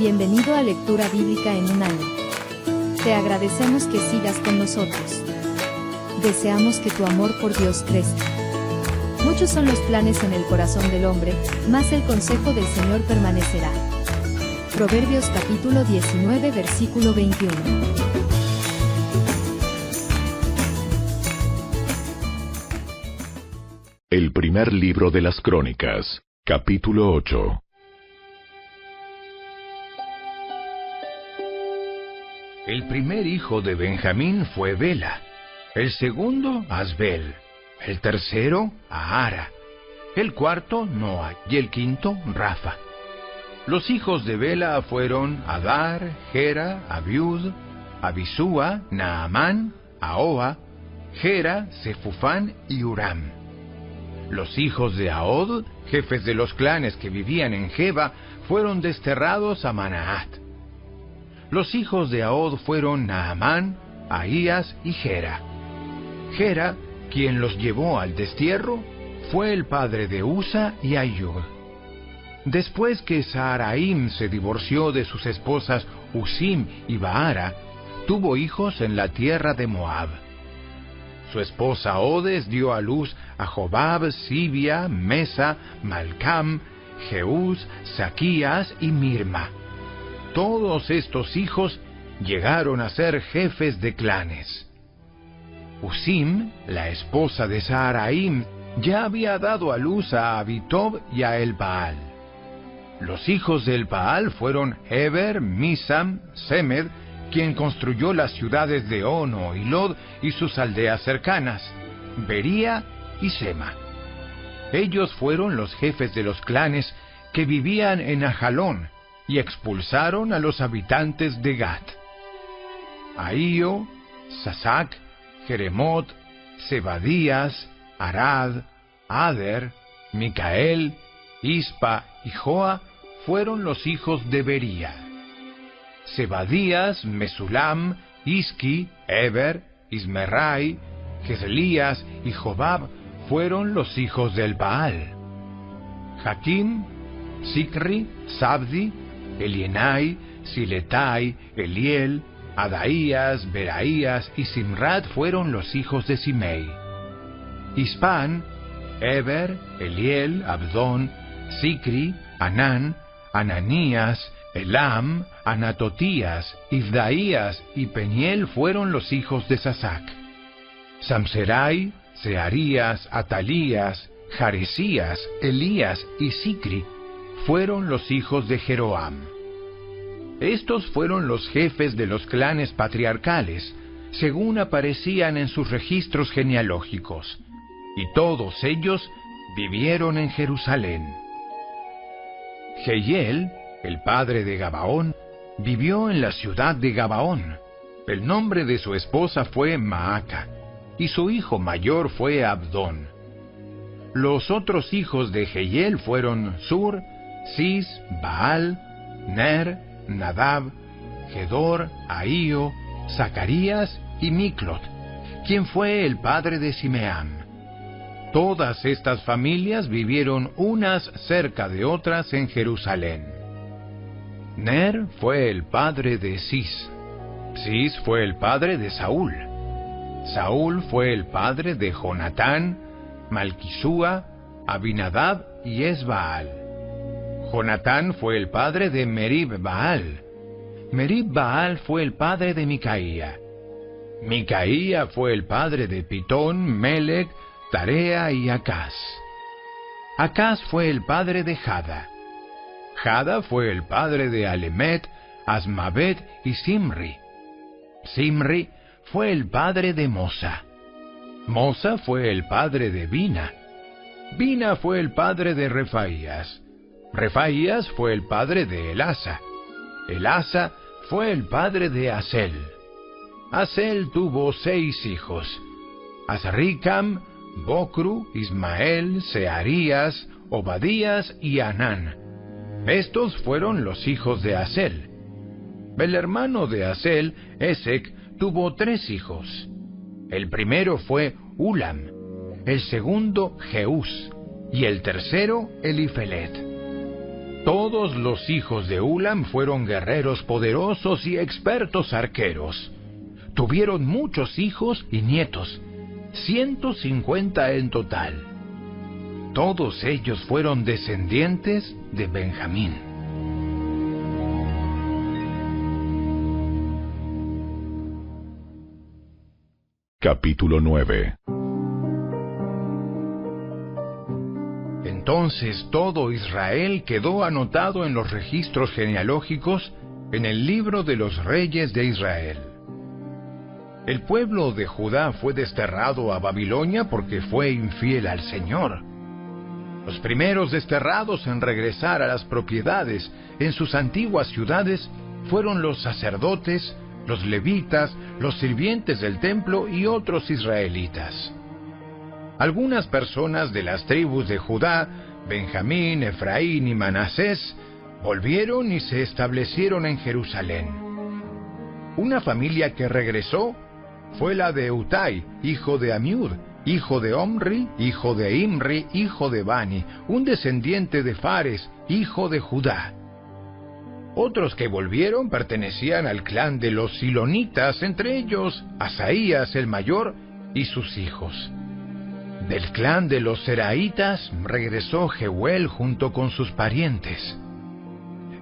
Bienvenido a Lectura Bíblica en un año. Te agradecemos que sigas con nosotros. Deseamos que tu amor por Dios crezca. Muchos son los planes en el corazón del hombre, mas el consejo del Señor permanecerá. Proverbios capítulo 19 versículo 21. El primer libro de las Crónicas, capítulo 8. El primer hijo de Benjamín fue Bela, el segundo Asbel, el tercero Ahara, el cuarto Noa y el quinto Rafa. Los hijos de Bela fueron Adar, Gera, Abiud, Abisúa, Naamán, Ahoa, Gera, Sefufán y Uram. Los hijos de Ahod, jefes de los clanes que vivían en Geba, fueron desterrados a Manaat. Los hijos de Ahod fueron Naamán, Ahías y Gera. Gera, quien los llevó al destierro, fue el padre de Usa y Ayud. Después que Saharaim se divorció de sus esposas Usim y Baara, tuvo hijos en la tierra de Moab. Su esposa Odes dio a luz a Jobab, Sibia, Mesa, Malcam, Jeús, Saquías y Mirma. Todos estos hijos llegaron a ser jefes de clanes. Usim, la esposa de Saharaim, ya había dado a luz a Abitob y a Elbaal. Los hijos de Elbaal fueron Heber, Misam, Semed, quien construyó las ciudades de Ono y Lod y sus aldeas cercanas, Bería y Sema. Ellos fueron los jefes de los clanes que vivían en Ajalón y expulsaron a los habitantes de Gat. Ahío, Sasac, Jeremot, Zebadías, Arad, Ader, Micael, Ispa y Joa fueron los hijos de Bería. Zebadías, Mesulam, Isqui, Eber, Ismerai, Geselías y Jobab fueron los hijos del Baal. Jaquim, Sicri, Sabdi, Elienai, Siletai, Eliel, Adaías, Beraías y Simrat fueron los hijos de Simei. Ispan, Eber, Eliel, Abdón, Sicri, Anán, Ananías, Elam, Anatotías, Ifdaías y Peniel fueron los hijos de Sasac. Samserai, Searías, Atalías, Jaresías, Elías y Sicri fueron los hijos de Jeroam. Estos fueron los jefes de los clanes patriarcales, según aparecían en sus registros genealógicos, y todos ellos vivieron en Jerusalén. Jehiel, el padre de Gabaón, vivió en la ciudad de Gabaón. El nombre de su esposa fue Maaca, y su hijo mayor fue Abdón. Los otros hijos de Jehiel fueron Sur, Cis, Baal, Ner, Nadab, Gedor, Ahío, Zacarías y Miclot, quien fue el padre de Simeam. Todas estas familias vivieron unas cerca de otras en Jerusalén. Ner fue el padre de Cis. Cis fue el padre de Saúl. Saúl fue el padre de Jonatán, Malquisúa, Abinadab y Esbaal. Jonatán fue el padre de Merib Baal. Merib Baal fue el padre de Micaía. Micaía fue el padre de Pitón, Melec, Tarea y Acaz. Acaz fue el padre de Jada. Jada fue el padre de Alemet, Asmavet y Simri. Simri fue el padre de Mosa. Mosa fue el padre de Bina. Bina fue el padre de Refaías. Refaías fue el padre de Elasa. Elasa fue el padre de Asel. Asel tuvo 6 hijos: Azricam, Bocru, Ismael, Searías, Obadías y Anán. Estos fueron los hijos de Asel. El hermano de Asel, Esec, tuvo 3 hijos. El primero fue Ulam, el segundo Jeús y el tercero Elifelet. Todos los hijos de Ulam fueron guerreros poderosos y expertos arqueros. Tuvieron muchos hijos y nietos, 150 en total. Todos ellos fueron descendientes de Benjamín. Capítulo 9. Entonces todo Israel quedó anotado en los registros genealógicos en el libro de los reyes de Israel. El pueblo de Judá fue desterrado a Babilonia porque fue infiel al Señor. Los primeros desterrados en regresar a las propiedades en sus antiguas ciudades fueron los sacerdotes, los levitas, los sirvientes del templo y otros israelitas. Algunas personas de las tribus de Judá, Benjamín, Efraín y Manasés, volvieron y se establecieron en Jerusalén. Una familia que regresó fue la de Utai, hijo de Amiud, hijo de Omri, hijo de Imri, hijo de Bani, un descendiente de Fares, hijo de Judá. Otros que volvieron pertenecían al clan de los silonitas, entre ellos Asaías el mayor y sus hijos. Del clan de los seraitas regresó Jeuel junto con sus parientes.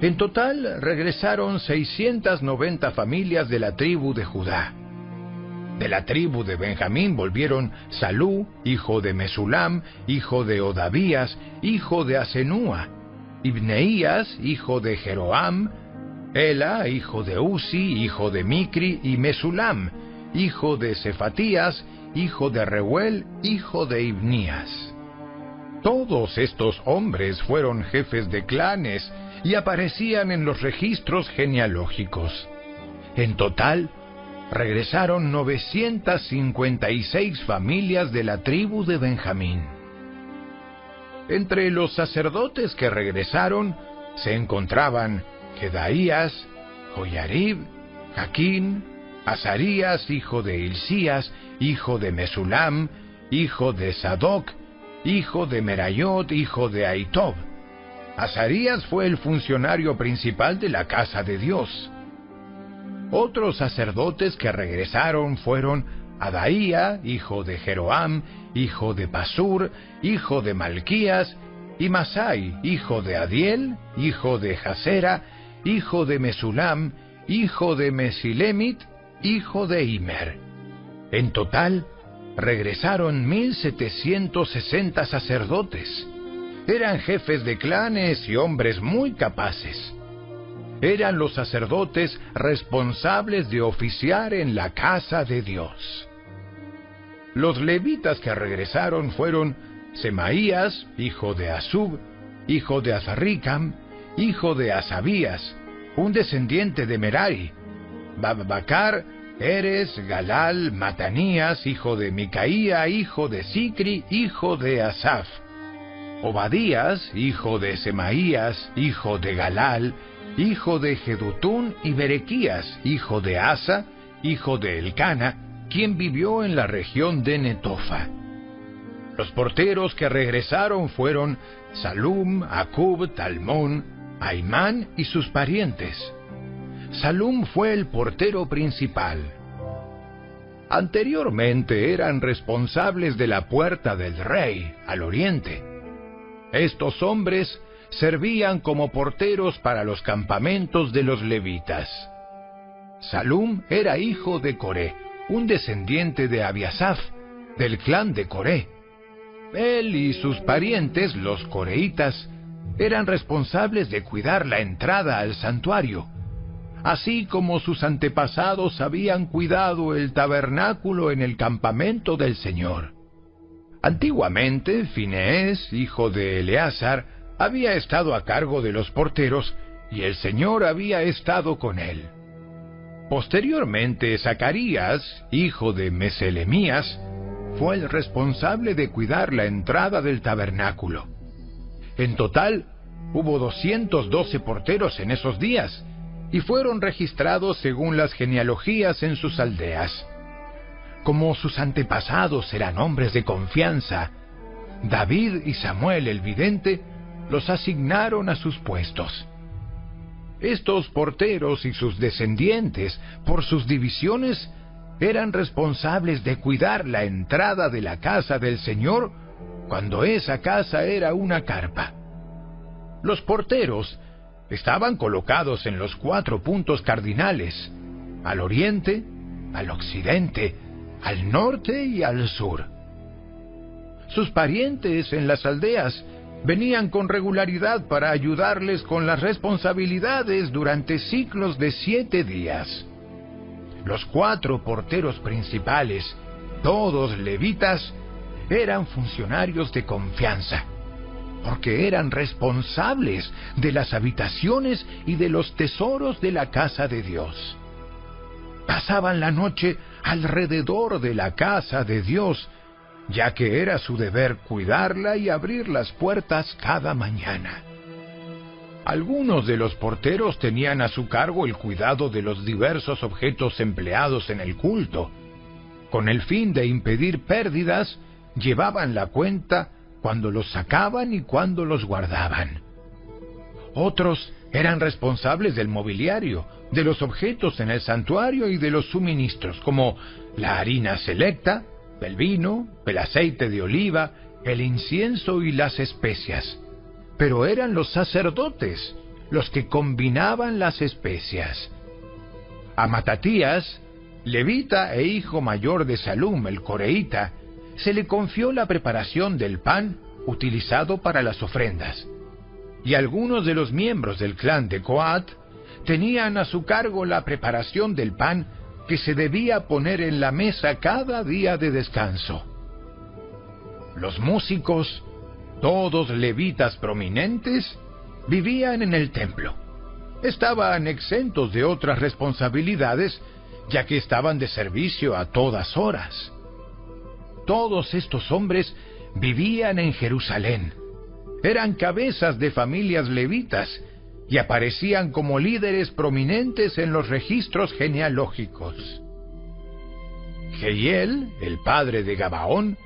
En total regresaron 690 familias de la tribu de Judá. De la tribu de Benjamín volvieron Salú, hijo de Mesulam, hijo de Odavías, hijo de Asenúa, Ibneías, hijo de Jeroam, Ela, hijo de Uzi, hijo de Micri, y Mesulam, hijo de Cefatías, hijo de Reuel, hijo de Ibnías. Todos estos hombres fueron jefes de clanes y aparecían en los registros genealógicos. En total, regresaron 956 familias de la tribu de Benjamín. Entre los sacerdotes que regresaron se encontraban Jedaías, Joyarib, Jaquín, Azarías, hijo de Hilcías, hijo de Mesulam, hijo de Sadoc, hijo de Merayot, hijo de Ahitob. Azarías fue el funcionario principal de la casa de Dios. Otros sacerdotes que regresaron fueron Adaía, hijo de Jeroam, hijo de Pasur, hijo de Malquías, y Masai, hijo de Adiel, hijo de Jasera, hijo de Mesulam, hijo de Mesilemit, hijo de Imer. En total, regresaron 1760 sacerdotes. Eran jefes de clanes y hombres muy capaces. Eran los sacerdotes responsables de oficiar en la casa de Dios. Los levitas que regresaron fueron Semaías, hijo de Asub, hijo de Azarricam, hijo de Asabías, un descendiente de Merari, Babbacar, Eres, Galal, Matanías, hijo de Micaía, hijo de Sicri, hijo de Asaf, Obadías, hijo de Semaías, hijo de Galal, hijo de Jedutún, y Berequías, hijo de Asa, hijo de Elcana, quien vivió en la región de Netofa. Los porteros que regresaron fueron Salum, Acub, Talmón, Aimán y sus parientes. Salum fue el portero principal. Anteriormente eran responsables de la puerta del rey, al oriente. Estos hombres servían como porteros para los campamentos de los levitas. Salum era hijo de Coré, un descendiente de Abiasaf, del clan de Coré. Él y sus parientes, los coreitas, eran responsables de cuidar la entrada al santuario, así como sus antepasados habían cuidado el tabernáculo en el campamento del Señor. Antiguamente, Fineés, hijo de Eleazar, había estado a cargo de los porteros y el Señor había estado con él. Posteriormente, Zacarías, hijo de Meselemías, fue el responsable de cuidar la entrada del tabernáculo. En total, hubo 212 porteros en esos días, y fueron registrados según las genealogías en sus aldeas. Como sus antepasados eran hombres de confianza, David y Samuel el vidente los asignaron a sus puestos. Estos porteros y sus descendientes, por sus divisiones, eran responsables de cuidar la entrada de la casa del Señor cuando esa casa era una carpa. Los porteros estaban colocados en los 4 puntos cardinales, al oriente, al occidente, al norte y al sur. Sus parientes en las aldeas venían con regularidad para ayudarles con las responsabilidades durante ciclos de 7 días. Los 4 porteros principales, todos levitas, eran funcionarios de confianza, porque eran responsables de las habitaciones y de los tesoros de la casa de Dios. Pasaban la noche alrededor de la casa de Dios, ya que era su deber cuidarla y abrir las puertas cada mañana. Algunos de los porteros tenían a su cargo el cuidado de los diversos objetos empleados en el culto. Con el fin de impedir pérdidas, llevaban la cuenta cuando los sacaban y cuando los guardaban. Otros eran responsables del mobiliario, de los objetos en el santuario y de los suministros, como la harina selecta, el vino, el aceite de oliva, el incienso y las especias. Pero eran los sacerdotes los que combinaban las especias. A Matatías, levita e hijo mayor de Salum el coreíta, se le confió la preparación del pan utilizado para las ofrendas. Y algunos de los miembros del clan de Coat tenían a su cargo la preparación del pan que se debía poner en la mesa cada día de descanso. Los músicos, todos levitas prominentes, vivían en el templo. Estaban exentos de otras responsabilidades, ya que estaban de servicio a todas horas. Todos estos hombres vivían en Jerusalén. Eran cabezas de familias levitas y aparecían como líderes prominentes en los registros genealógicos. Jehiel, el padre de Gabaón,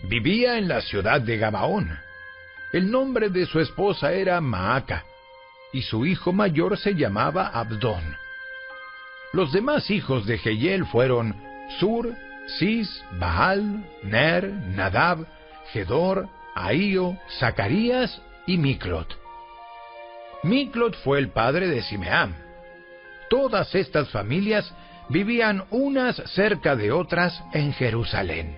vivía en la ciudad de Gabaón. El nombre de su esposa era Maaca, y su hijo mayor se llamaba Abdón. Los demás hijos de Jehiel fueron Sur, Cis, Baal, Ner, Nadab, Gedor, Ahío, Zacarías y Miclot. Miclot fue el padre de Simeam. Todas estas familias vivían unas cerca de otras en Jerusalén.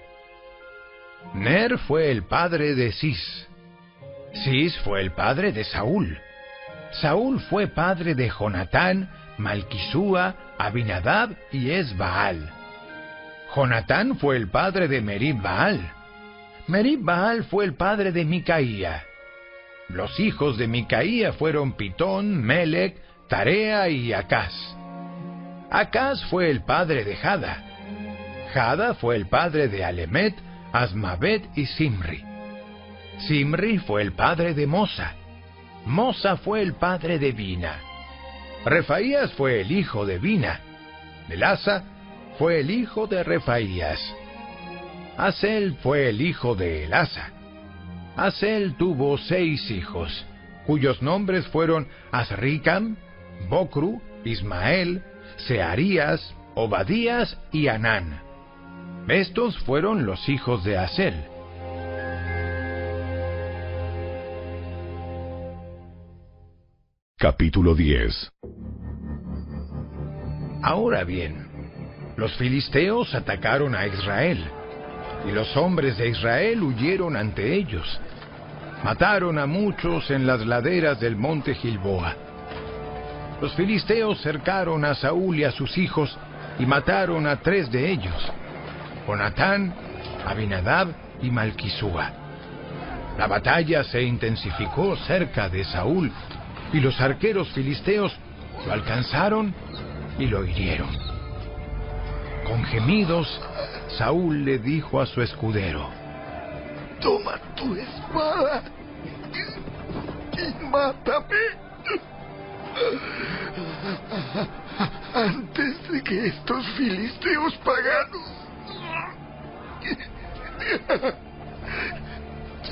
Ner fue el padre de Cis. Cis fue el padre de Saúl. Saúl fue padre de Jonatán, Malquisúa, Abinadab y Esbaal. Jonatán fue el padre de Merib-Baal. Merib-Baal fue el padre de Micaía. Los hijos de Micaía fueron Pitón, Melec, Tarea y Acaz. Acaz fue el padre de Jada. Jada fue el padre de Alemet, Asmavet y Simri. Simri fue el padre de Mosa. Mosa fue el padre de Bina. Refaías fue el hijo de Bina. Elasa fue el hijo de Refaías. Asel fue el hijo de Elasa. Asel tuvo 6 hijos, cuyos nombres fueron Azricam, Bocru, Ismael, Searías, Obadías y Anán. Estos fueron los hijos de Asel. Capítulo 10. Ahora bien, los filisteos atacaron a Israel, y los hombres de Israel huyeron ante ellos. Mataron a muchos en las laderas del monte Gilboa. Los filisteos cercaron a Saúl y a sus hijos y mataron a 3 de ellos: Jonatán, Abinadab y Malquisúa. La batalla se intensificó cerca de Saúl, y los arqueros filisteos lo alcanzaron y lo hirieron. Con gemidos, Saúl le dijo a su escudero: Toma tu espada y mátame antes de que estos filisteos paganos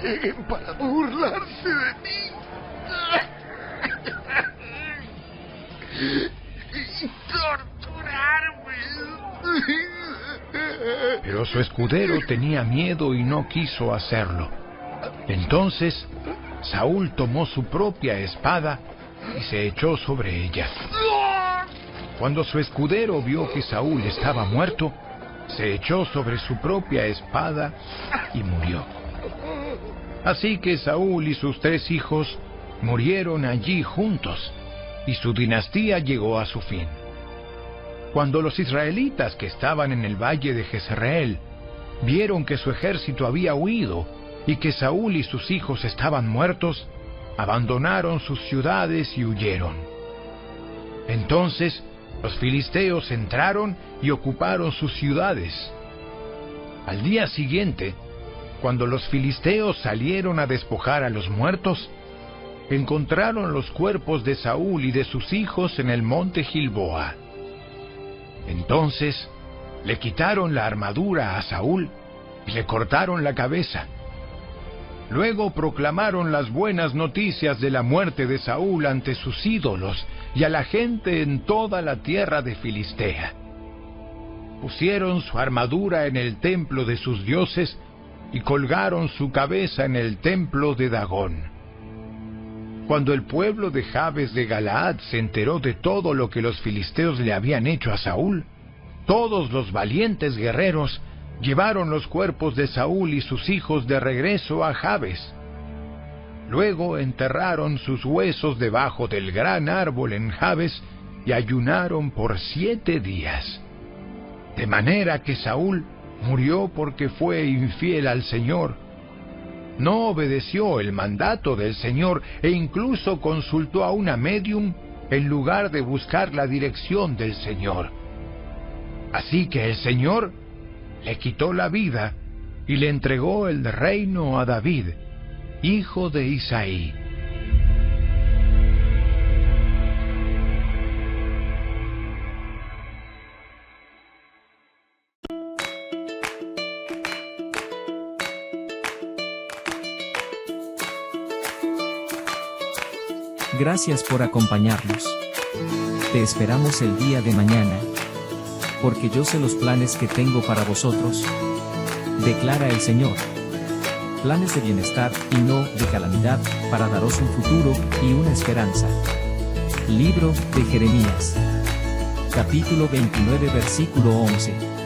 lleguen para burlarse de mí. Pero su escudero tenía miedo y no quiso hacerlo. Entonces Saúl tomó su propia espada y se echó sobre ella. Cuando su escudero vio que Saúl estaba muerto, se echó sobre su propia espada y murió. Así que Saúl y sus 3 hijos murieron allí juntos, y su dinastía llegó a su fin. Cuando los israelitas que estaban en el valle de Jezreel vieron que su ejército había huido y que Saúl y sus hijos estaban muertos, abandonaron sus ciudades y huyeron. Entonces los filisteos entraron y ocuparon sus ciudades. Al día siguiente, cuando los filisteos salieron a despojar a los muertos, encontraron los cuerpos de Saúl y de sus hijos en el monte Gilboa. Entonces le quitaron la armadura a Saúl y le cortaron la cabeza. Luego proclamaron las buenas noticias de la muerte de Saúl ante sus ídolos y a la gente en toda la tierra de Filistea. Pusieron su armadura en el templo de sus dioses y colgaron su cabeza en el templo de Dagón. Cuando el pueblo de Jabes de Galaad se enteró de todo lo que los filisteos le habían hecho a Saúl, todos los valientes guerreros llevaron los cuerpos de Saúl y sus hijos de regreso a Jabes. Luego enterraron sus huesos debajo del gran árbol en Jabes y ayunaron por 7 días. De manera que Saúl murió porque fue infiel al Señor. No obedeció el mandato del Señor e incluso consultó a una médium en lugar de buscar la dirección del Señor. Así que el Señor le quitó la vida y le entregó el reino a David, hijo de Isaí. Gracias por acompañarnos. Te esperamos el día de mañana. Porque yo sé los planes que tengo para vosotros, declara el Señor. Planes de bienestar y no de calamidad, para daros un futuro y una esperanza. Libro de Jeremías. Capítulo 29, versículo 11.